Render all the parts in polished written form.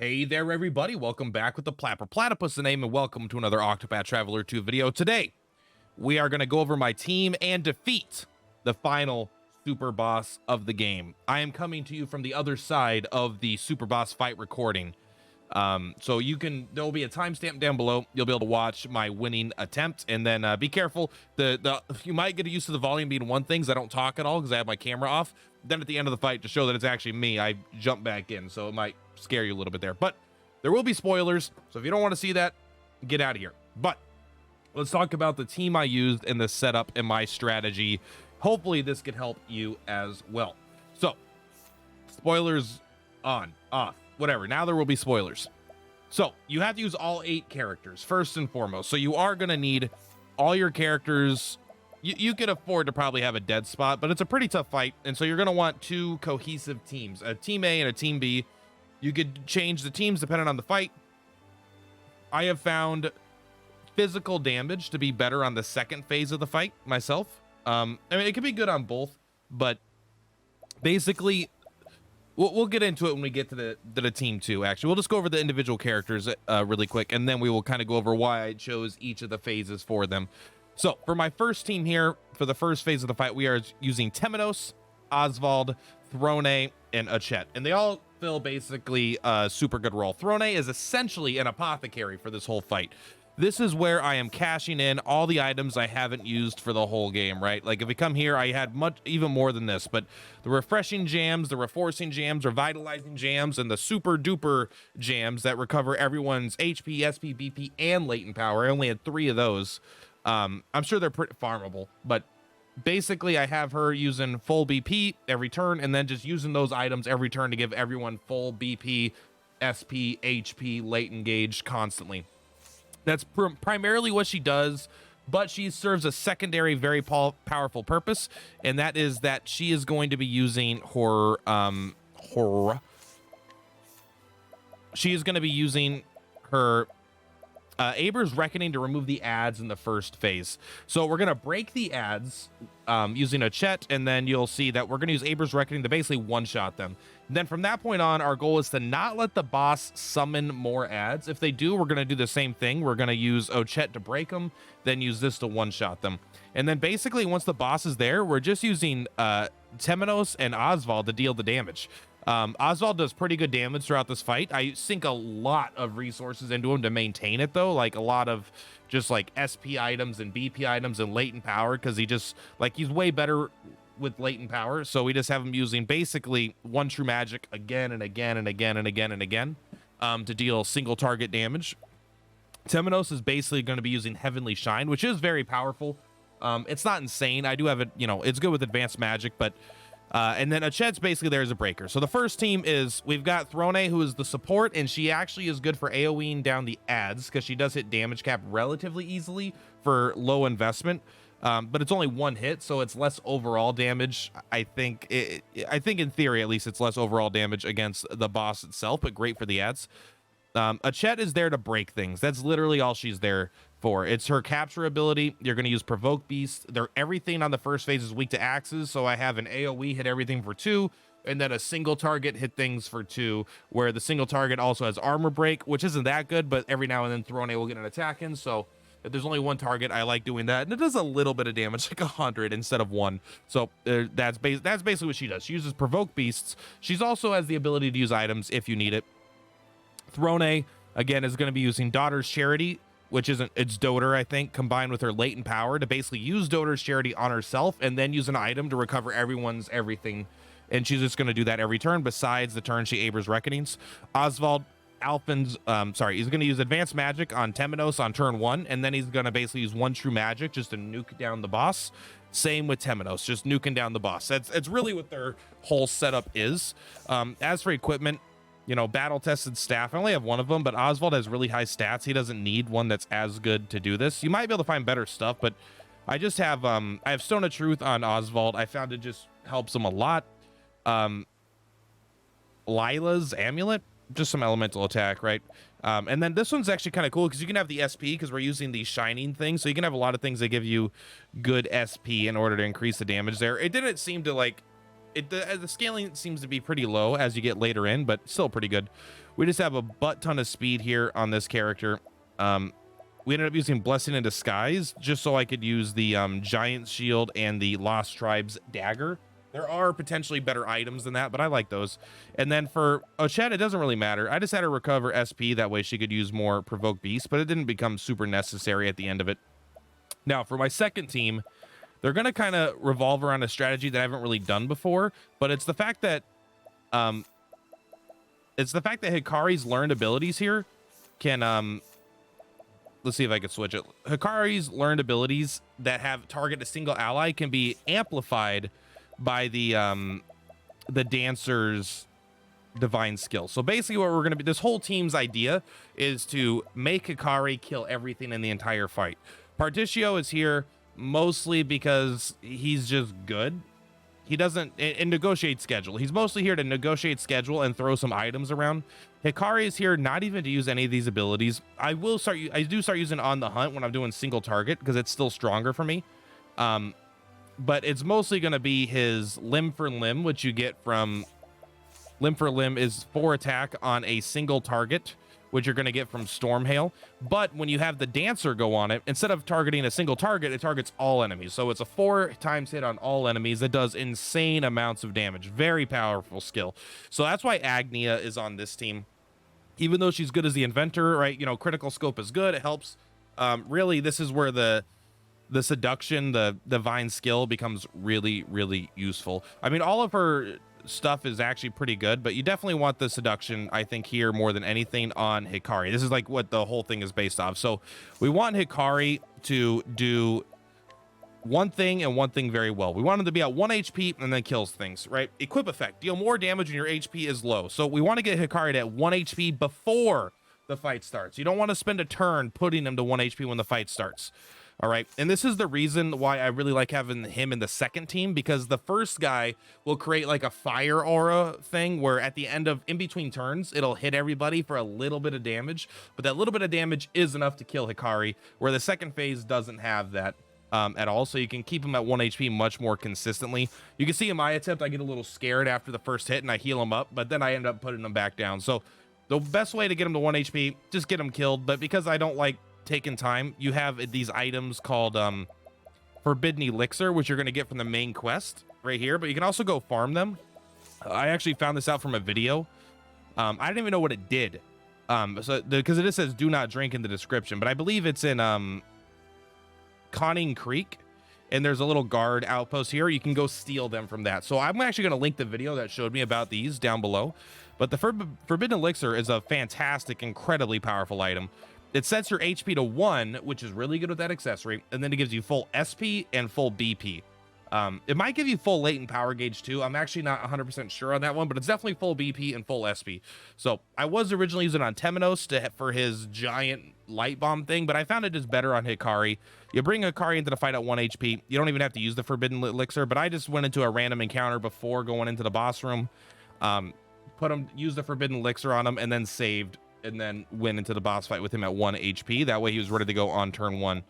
Hey there, everybody. Welcome back with the Purplatypus the name, and welcome to another Octopath Traveler 2 video. Today, we are going to go over my team and defeat the final super boss of the game. I am coming to you from the other side of the super boss fight recording. So there'll be a timestamp down below. You'll be able to watch my winning attempt, and then be careful. You might get used to the volume being one thing, because I don't talk at all because I have my camera off. Then at the end of the fight, to show that it's actually me, I jump back in, so it might scare you a little bit there. But there will be spoilers, so if you don't want to see that, get out of here. But let's talk about the team I used and the setup and my strategy. Hopefully this could help you as well. So spoilers on, off, whatever. Now there will be spoilers. So you have to use all 8 characters first and foremost. So you are going to need all your characters. You could afford to probably have a dead spot, but it's a pretty tough fight. And so you're going to want 2 cohesive teams, a team A and a team B. You could change the teams depending on the fight. I have found physical damage to be better on the second phase of the fight myself. I mean, it could be good on both, but basically we'll get into it when we get to the team 2. Actually, we'll just go over the individual characters really quick, and then we will kind of go over why I chose each of the phases for them. So for my first team here, for the first phase of the fight, we are using Temenos, Oswald, Throne, and Achet. And they all fill basically a super good role. Throne is essentially an apothecary for this whole fight. This is where I am cashing in all the items I haven't used for the whole game, right? Like if we come here, I had even more than this, but the refreshing jams, the reinforcing jams, revitalizing jams, and the super duper jams that recover everyone's HP, SP, BP, and latent power. I only had 3 of those. I'm sure they're pretty farmable, but basically I have her using full BP every turn, and then just using those items every turn to give everyone full BP, SP, HP, latent gauge constantly. That's primarily what she does, but she serves a secondary, very powerful purpose, and that is that she is going to be using her She is going to be using her Aber's Reckoning to remove the ads in the first phase. So we're going to break the ads using a Chet, and then you'll see that we're going to use Aber's Reckoning to basically one-shot them. And then from that point on, our goal is to not let the boss summon more ads. If they do, we're going to do the same thing. We're going to use Ochet to break them, then use this to one-shot them. And then basically, once the boss is there, we're just using Temenos and Oswald to deal the damage. Oswald does pretty good damage throughout this fight. I sink a lot of resources into him to maintain it, though, like a lot of just like SP items and BP items and latent power, because he's way better with latent power. So we just have him using basically one true magic again and again and again and again and again to deal single target damage. Temenos is basically going to be using Heavenly Shine, which is very powerful. It's not insane. I do have it, it's good with advanced magic, but and then Achet's basically there as a breaker. So the first team is, we've got Throne, who is the support, and she actually is good for AoEing down the ads, because she does hit damage cap relatively easily for low investment. But it's only 1 hit, so it's less overall damage. I think in theory, at least, it's less overall damage against the boss itself, but great for the ads. Achet is there to break things. That's literally all she's there for. It's her capture ability. You're going to use Provoke Beast. Everything on the first phase is weak to axes, so I have an AoE hit everything for 2, and then a single target hit things for 2, where the single target also has armor break, which isn't that good, but every now and then Throne will get an attack in, so if there's only 1 target, I like doing that, and it does a little bit of damage, like 100 instead of 1. So that's basically what she does. She uses Provoke Beasts. She's also has the ability to use items if you need it. Throne, again, is going to be using Daughter's Charity, which it's Doter, I think, combined with her latent power to basically use Doter's Charity on herself and then use an item to recover everyone's everything. And she's just going to do that every turn, besides the turn she Aber's Reckonings. Oswald, he's going to use Advanced Magic on Temenos on turn 1, and then he's going to basically use 1 true magic just to nuke down the boss. Same with Temenos, just nuking down the boss. It's really what their whole setup is. As for equipment, battle-tested staff, I only have 1 of them, but Oswald has really high stats. He doesn't need one that's as good to do this. You might be able to find better stuff, but I just have, I have Stone of Truth on Oswald. I found it just helps him a lot. Lila's Amulet, just some elemental attack, right? And then this one's actually kind of cool, because you can have the SP, because we're using the shining thing, so you can have a lot of things that give you good SP in order to increase the damage there. It didn't seem to, like, The scaling seems to be pretty low as you get later in, but still pretty good. We just have a butt ton of speed here on this character. We ended up using Blessing in Disguise just so I could use the Giant Shield and the Lost Tribes Dagger. There are potentially better items than that, but I like those. And then for Ochette, it doesn't really matter. I just had her recover SP. That way she could use more Provoke Beast, but it didn't become super necessary at the end of it. Now, for my second team, they're going to kind of revolve around a strategy that I haven't really done before, but it's the fact that Hikari's learned abilities here can let's see if I can switch it. Hikari's learned abilities that have target a single ally can be amplified by the dancer's divine skill. So basically what we're going to be, this whole team's idea is to make Hikari kill everything in the entire fight. Particio is here mostly because he's just good. He doesn't and negotiate schedule. He's mostly here to negotiate schedule and throw some items around. Hikari is here not even to use any of these abilities. I do start using On the Hunt when I'm doing single target because it's still stronger for me. But it's mostly going to be his Limb for Limb, which you get from Limb for Limb is 4 attack on a single target, which you're going to get from Storm Hail. But when you have the Dancer go on it, instead of targeting a single target, it targets all enemies. So it's a 4 times hit on all enemies that does insane amounts of damage. Very powerful skill. So that's why Agnia is on this team. Even though she's good as the inventor, right? You know, critical scope is good. It helps. Really, this is where the seduction, the divine skill becomes really, really useful. I mean, all of her stuff is actually pretty good, but you definitely want the seduction, I think, here more than anything on Hikari. This is like what the whole thing is based off. So we want Hikari to do one thing and one thing very well. We want him to be at 1 HP and then kills things, right? Equip effect, deal more damage when your HP is low. So we want to get Hikari at 1 HP before the fight starts. You don't want to spend a turn putting him to 1 HP when the fight starts. All right. And this is the reason why I really like having him in the second team, because the first guy will create like a fire aura thing where at the end of in between turns, it'll hit everybody for a little bit of damage. But that little bit of damage is enough to kill Hikari, where the second phase doesn't have that at all. So you can keep him at 1 HP much more consistently. You can see in my attempt, I get a little scared after the first hit and I heal him up, but then I end up putting him back down. So the best way to get him to 1 HP, just get him killed. But because I don't like taking time, you have these items called Forbidden Elixir, which you're going to get from the main quest right here, but you can also go farm them. I actually found this out from a video. I didn't even know what it did, because it just says do not drink in the description, but I believe it's in Conning Creek, and there's a little guard outpost here. You can go steal them from that. So I'm actually going to link the video that showed me about these down below. But the Forbidden Elixir is a fantastic, incredibly powerful item. It sets your HP to 1, which is really good with that accessory, and then it gives you full SP and full BP. It might give you full latent power gauge too. I'm actually not 100% sure on that one, but it's definitely full BP and full SP. So I was originally using it on Temenos for his giant light bomb thing, but I found it is better on Hikari. You bring Hikari into the fight at 1 HP. You don't even have to use the Forbidden Elixir, but I just went into a random encounter before going into the boss room, used the Forbidden Elixir on him, and then saved, and then went into the boss fight with him at 1 HP. That way he was ready to go on turn 1.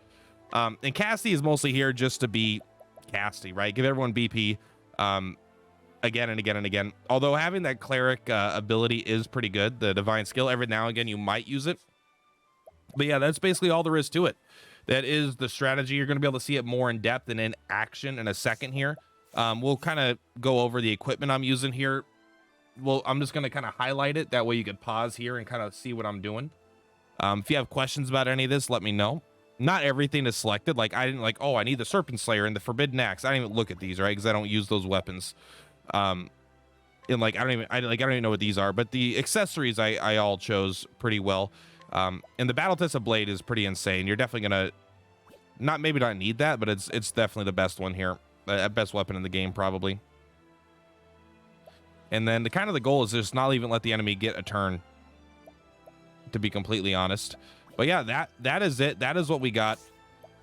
And Casty is mostly here just to be Casty, right? Give everyone BP again and again and again. Although having that cleric ability is pretty good, the divine skill, every now and again you might use it. But yeah, that's basically all there is to it. That is the strategy. You're going to be able to see it more in depth and in action in a second here. We'll kind of go over the equipment I'm using here. Well, I'm just going to kind of highlight it. That way you could pause here and kind of see what I'm doing. If you have questions about any of this, let me know. Not everything is selected. Like I didn't oh, I need the Serpent Slayer and the Forbidden Axe. I didn't even look at these, right? Because I don't use those weapons. And like, I don't even know what these are, but the accessories I all chose pretty well. And the Battle Tested Blade is pretty insane. You're definitely going to maybe not need that, but it's definitely the best one here. Best weapon in the game, probably. And then the goal is just not even let the enemy get a turn, to be completely honest. But yeah, that is it. That is what we got.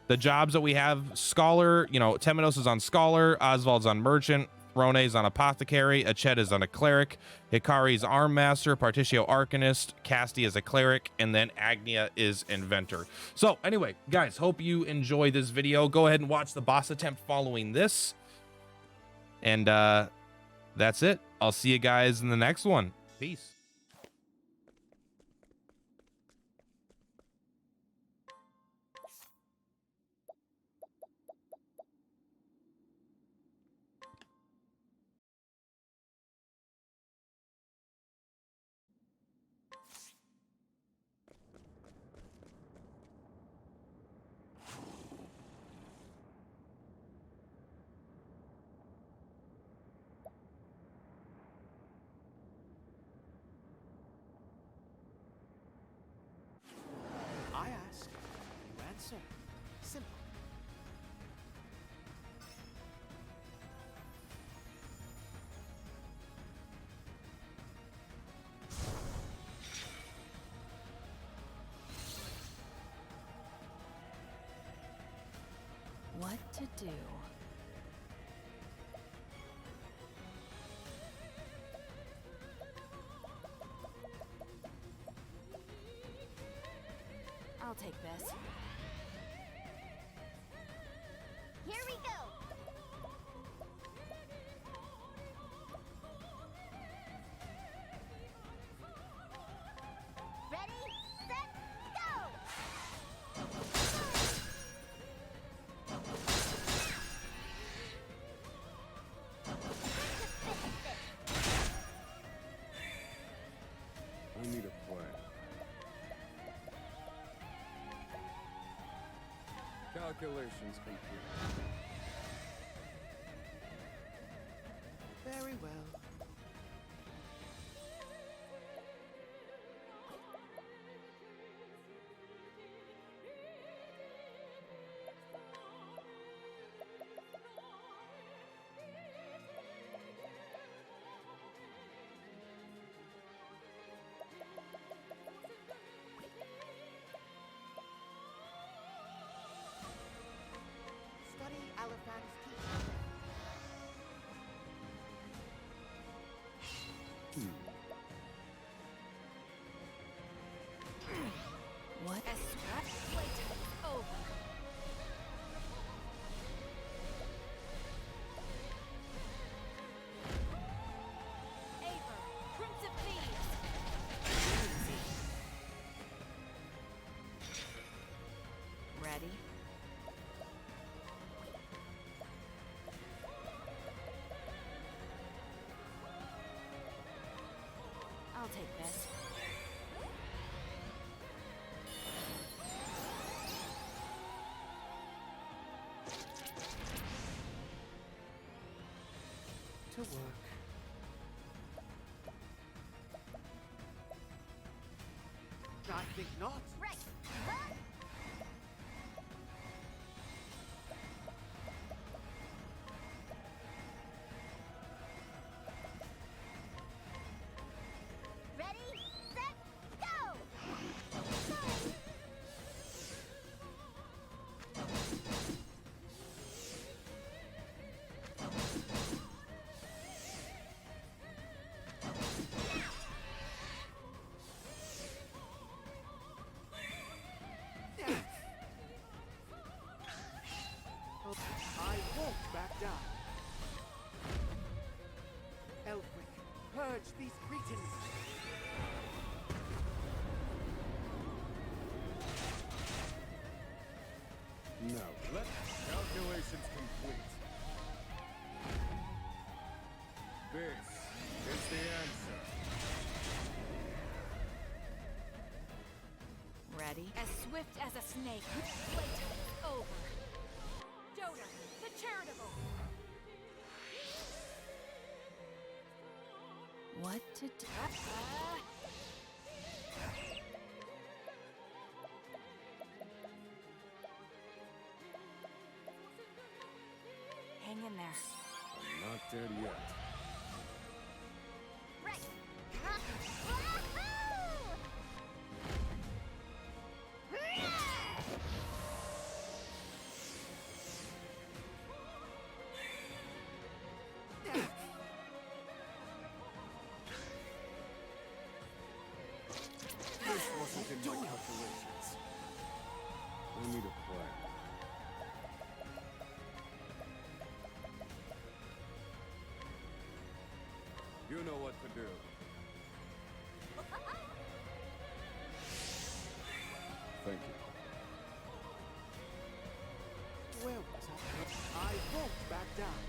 The jobs that we have: Scholar, Temenos is on Scholar, Oswald's on Merchant, Throne's on Apothecary, Achette is on a Cleric, Hikari's Arm Master, Particio Arcanist, Casty is a Cleric, and then Agnia is Inventor. So anyway, guys, hope you enjoyed this video. Go ahead and watch the boss attempt following this. And that's it. I'll see you guys in the next one. Peace. I ask, you answer. Simple. What to do? I'll take this. Here we go! Ready, set, go! I need a plan. Calculations complete. Very well. Study Alifan's teaching. What? Playtime's over. Aver, Prince of Thieves. Ready? I'll take this. To work. I think not. Right. Huh? Ready, set, go! I won't back down. Elfric, purge these cretins. No, let calculations complete. This is the answer. Ready? As swift as a snake, playtime's over. Dota, the charitable. What to do? Hang in there. I'm not dead yet. Right. Wahoo! This wasn't in my calculations. I need a plan. know what to do. Thank you. Where was I? I won't back down.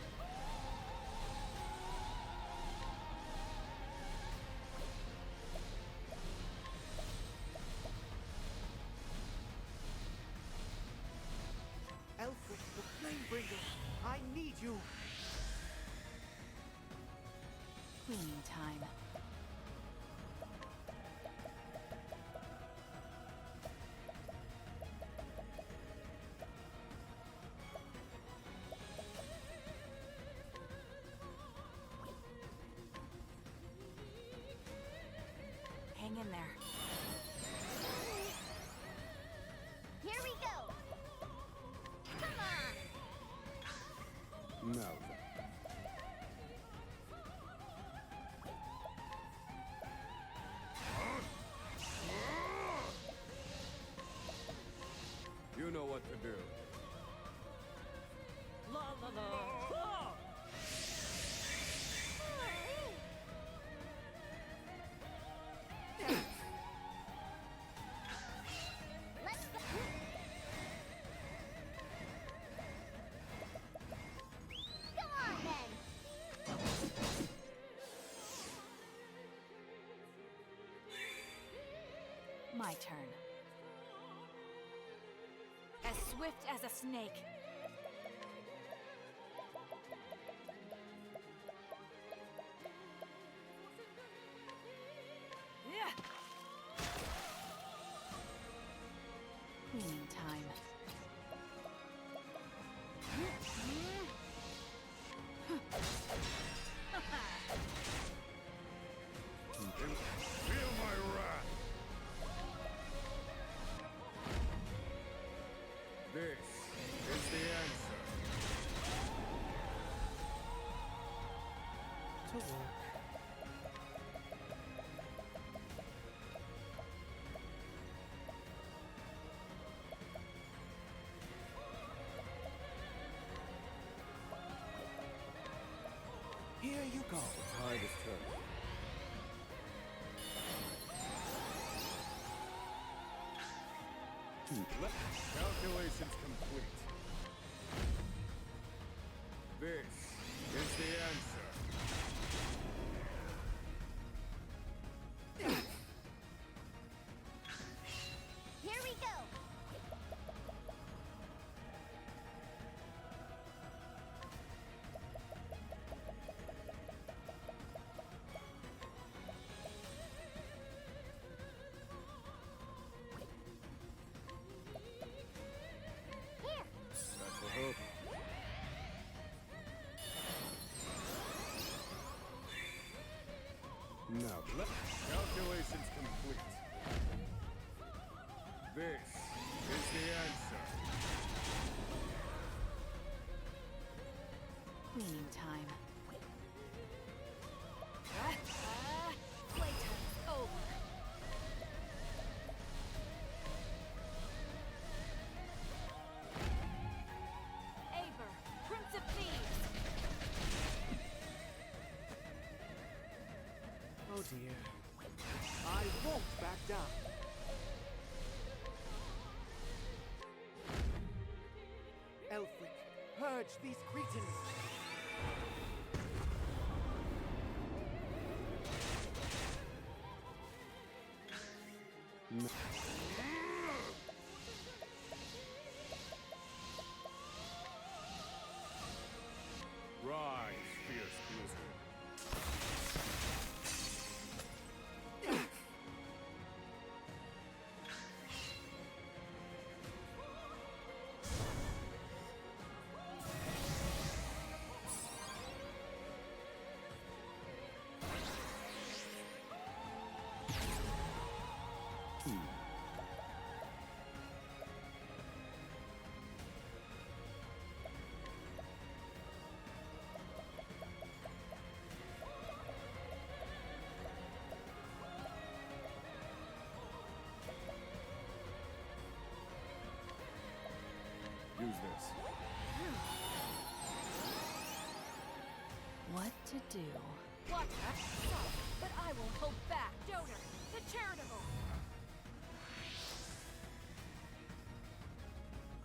Elfric, the Flamebringer, I need you. Cleaning time. Hang in there. Here we go. Come on. Now then. You know what to do. La la la. Ah! Let's go. Go on then. My turn. As swift as a snake. Yeah. Cleaning time. Feel my wrath. This is the answer. To work. Here you go. The tide is turning. Calculations complete. This is the answer. Here we go. Here. That's a hope. Now, calculations complete. This is the answer. Cleaning time. Playtime's over. Aber, Prince of Thieves. Oh dear. I won't back down. Elfric, purge these cretins. Rise, fierce blizzard. Use this. What to do? Watch that. Sorry, but I won't hold back. Donor, the charitable.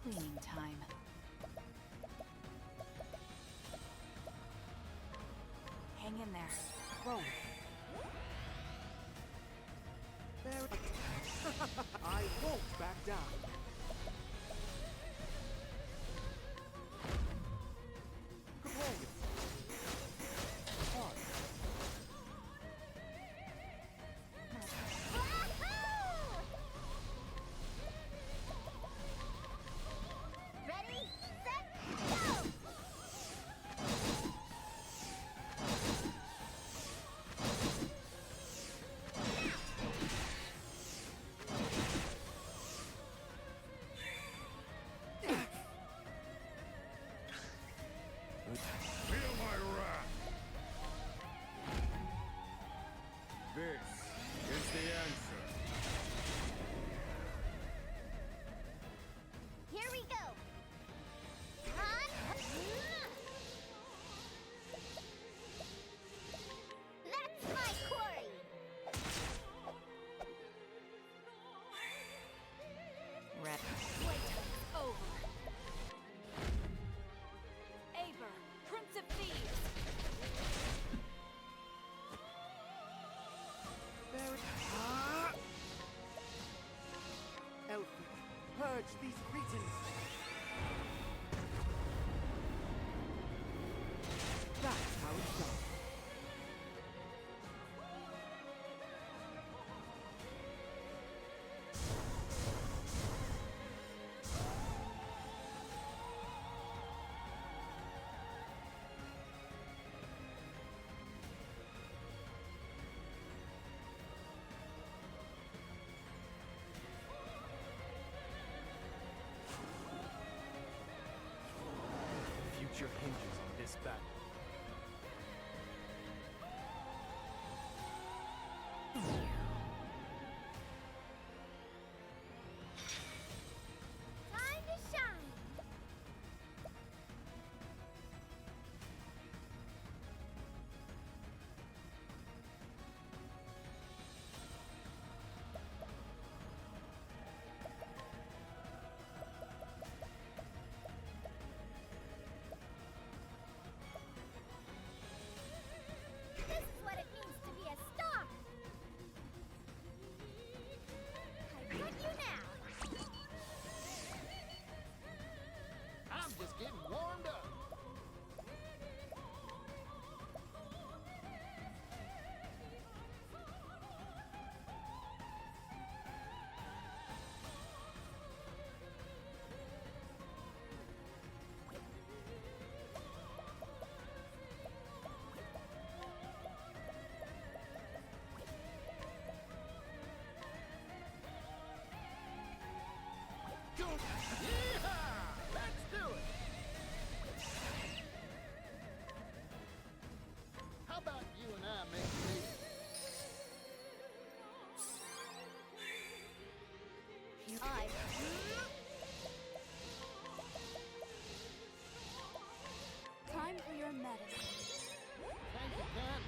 Cleaning time. Hang in there. Roll. There. I won't back down. Prepare yourself. Hard. Ready, set, go! Feel my wrath. This is the answer. Here we go. Run. That's my quarry. Red. Playtime's over. Aber, Prince of Thieves. There. Elfie, purge these regions. That's how it's done. Future hinges on this battle. Time to shine. This is what it means to be a star. I got you now. I'm just getting warmed up. Yeehaw! Let's do it! How about you and I make a deal? I. Time for your medicine. Thank you, Ken.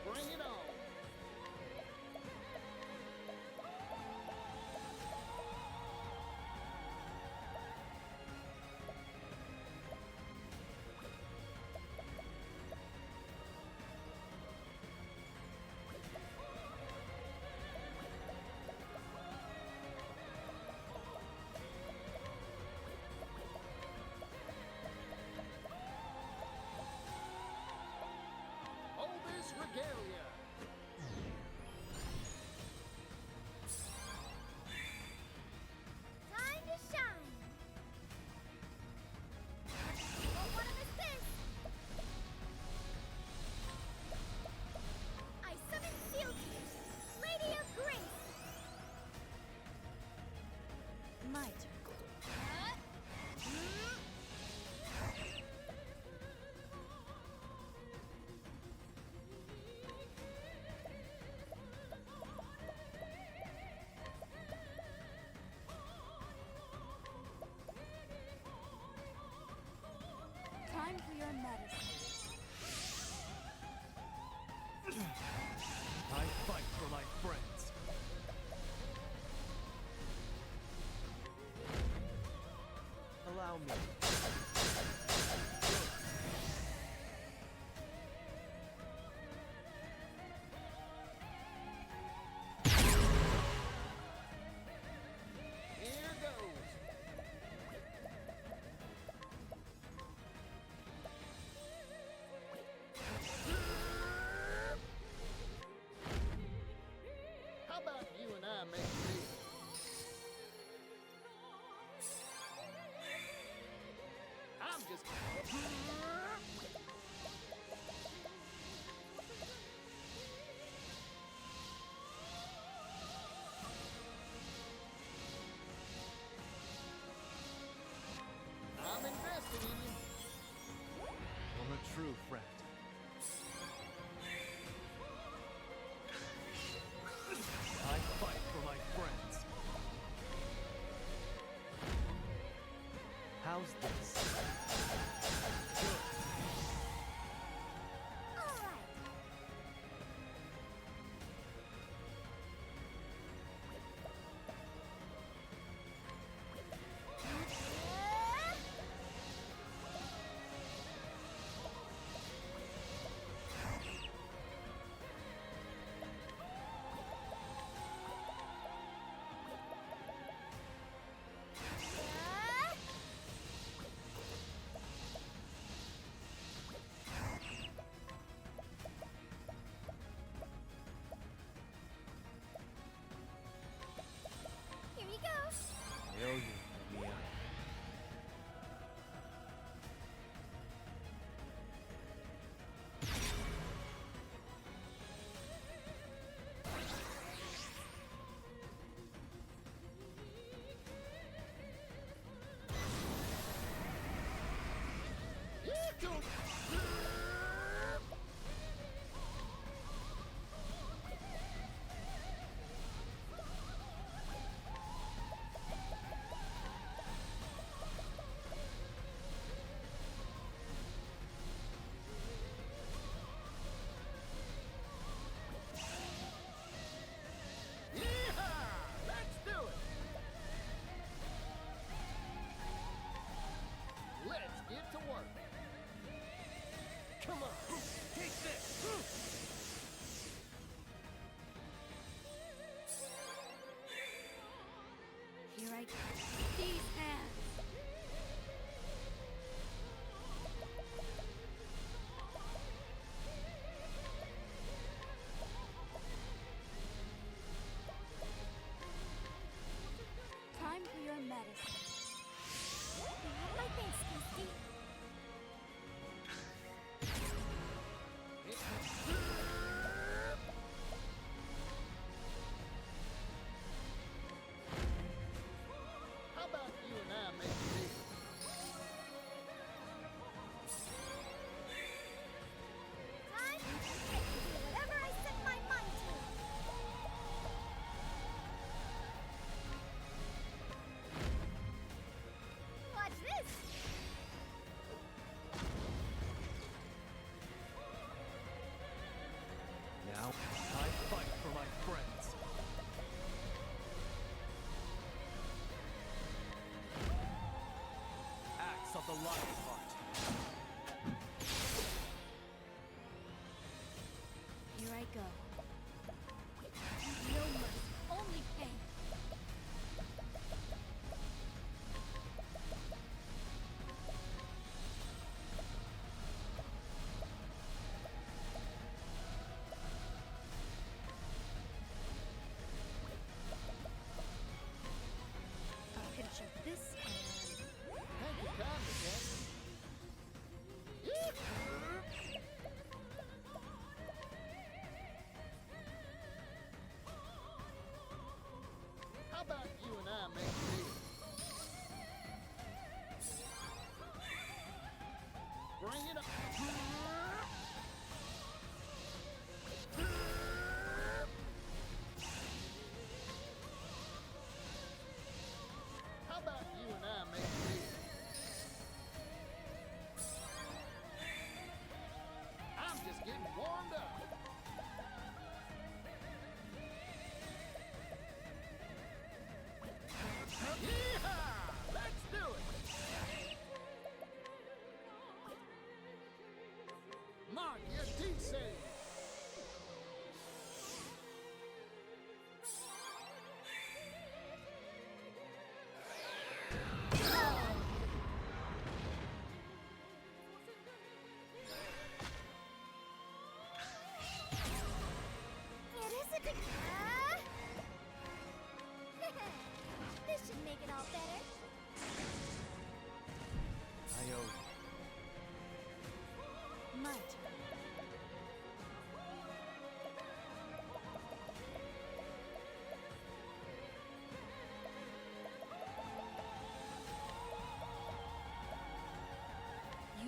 Bring it on. Obis Regalia. Time to shine. Won't want to miss this. I summon Seal Tears, Lady of Grace. just. I'm invested in you. I'm a true friend. I fight for my friends. How's this? Good. All right. Here you go. Hell yeah, Mia. Yeehaw! Let's do it! Let's get to work. Come on, take this! Here I go. These hands. Time for your medicine. You have my thanks, Christy. How about you and I make a deal? Time to do whatever I set my mind to. Watch this. Now, I fight for my friends. Axe of the Lion Heart. Here I go. No mercy, only pain. I'll finish up this hand. Thank you kindly, Captain.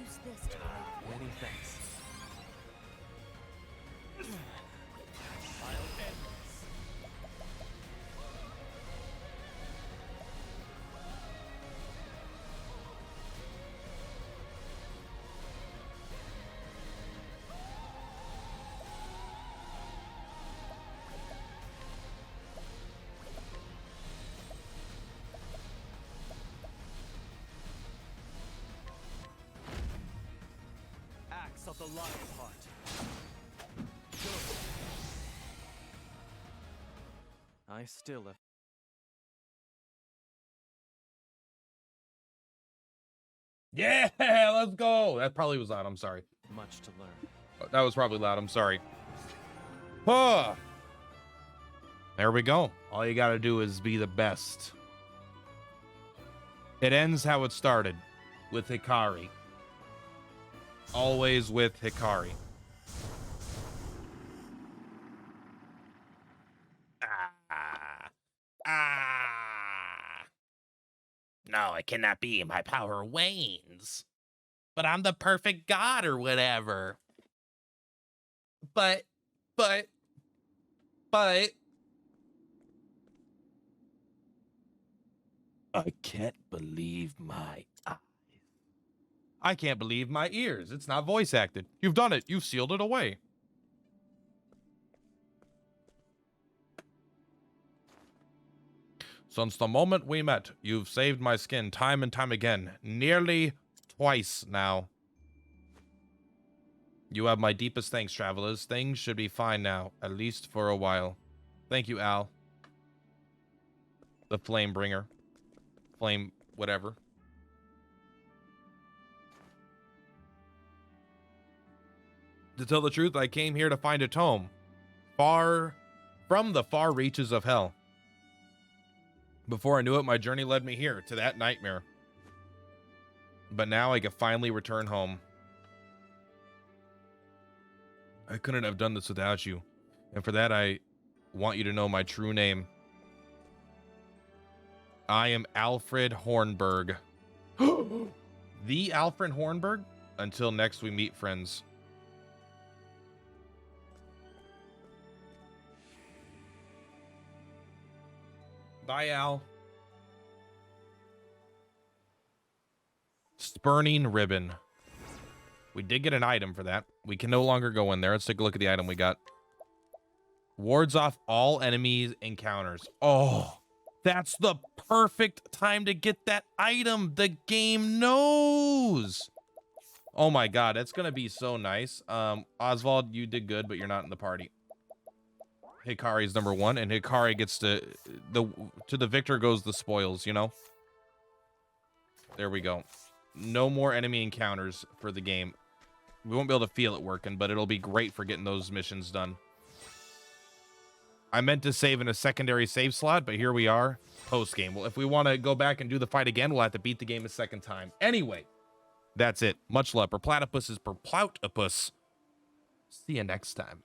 use this to wipe Many thanks. I'll end this. Axe of the lion's heart. Go. I still have Yeah, let's go. That probably was loud. I'm sorry. much to learn. That was probably loud. I'm sorry. Huh. There we go. All you got to do is be the best. It ends how it started, with Hikari. Always with Hikari. No, it cannot be. My power wanes. But I'm the perfect god or whatever. But. I can't believe my eyes. I can't believe my ears. It's not voice acted. You've done it. You've sealed it away. Since the moment we met, you've saved my skin time and time again. Nearly twice now. You have my deepest thanks, travelers. Things should be fine now, at least for a while. Thank you, Al. The flame bringer. Flame whatever. To tell the truth, I came here to find a tome. Far from the far reaches of hell. Before I knew it, my journey led me here, to that nightmare. But now I can finally return home. I couldn't have done this without you. And for that, I want you to know my true name. I am Alfred Hornberg. The Alfred Hornberg? Until next we meet, friends. Bye, Al. Spurning ribbon. We did get an item for that. We can no longer go in there. Let's take a look at the item we got. Wards off all enemies encounters. Oh, that's the perfect time to get that item. The game knows. Oh my god, that's gonna be so nice. Oswald, you did good, but you're not in the party. Hikari's number one, and Hikari gets to the victor goes the spoils, you know? There we go. No more enemy encounters for the game. We won't be able to feel it working, but it'll be great for getting those missions done. I meant to save in a secondary save slot, but here we are, post-game. Well, if we want to go back and do the fight again, we'll have to beat the game a second time. Anyway, that's it. Much love. Purplatypus is Purplatypus. See you next time.